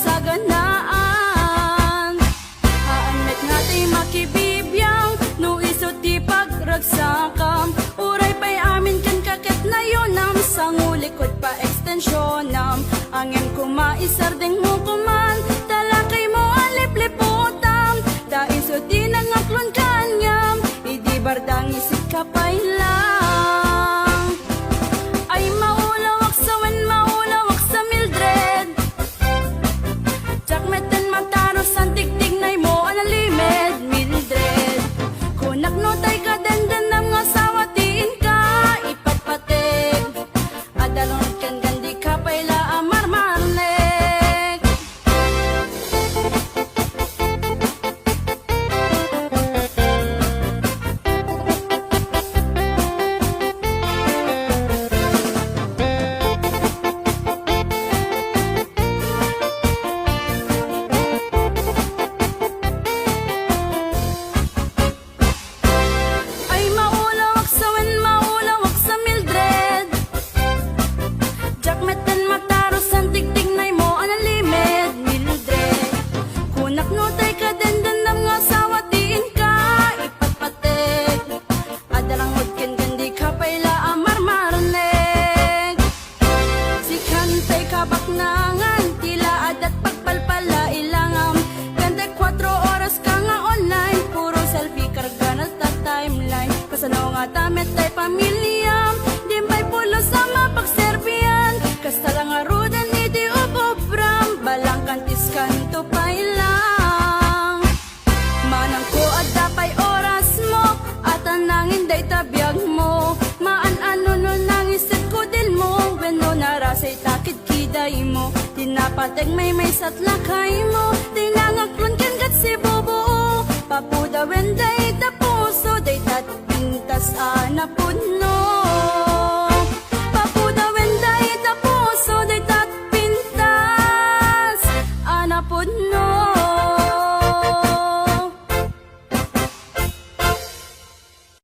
sa ganaan. Haanek nga ti makibibiyang, no isot ti pagragsakam. Uray pa'y amin kan kakit na yunam, sangulikod pa ekstensyonam. Angin kumaisardeng mo kuman, talakay mo alipliputam. Da isot ti nangaklon kanyam, idi bardang isip kapay lang. Ay maulawak sa wen, maulawak sa Mildred. Jakmeten mataros ang tigtignay mo analimed, Mildred. Kunak no tay kadenden ng asawa tiin ka ipatpatig. Adalon kan gandi ka payla amarmarnek. Ay maulawak sa wen, maulawak sa Mildred. Jakmeten mataros ang tigtignay mo analimed, Mildred. Kunak no tay kadenden ng asawa tiin ka ipatpatig. Adalangot ken gandi ka payla amarmarnek. Si kantay kabaknangan, tila adat pagpalpala ilangam. Kante 4 oras ka nga online, puro selfie karga na ta timeline. Kasano nga tamet tay pamilyam, dimbay pulo sa mapagserbian. Kasta lang arudan iti ubobram, balang kantis kanto pay lang. Manang ko at dapay oras mo, at anangin day tabiyag mo. Maan ano no nang isip ko din mo, when no narasay takid kiday mo. Tinapatag may satlakay mo, tinangaklon ken gat si bobo. Papuda when day tapuso, day tatpintas anapod no.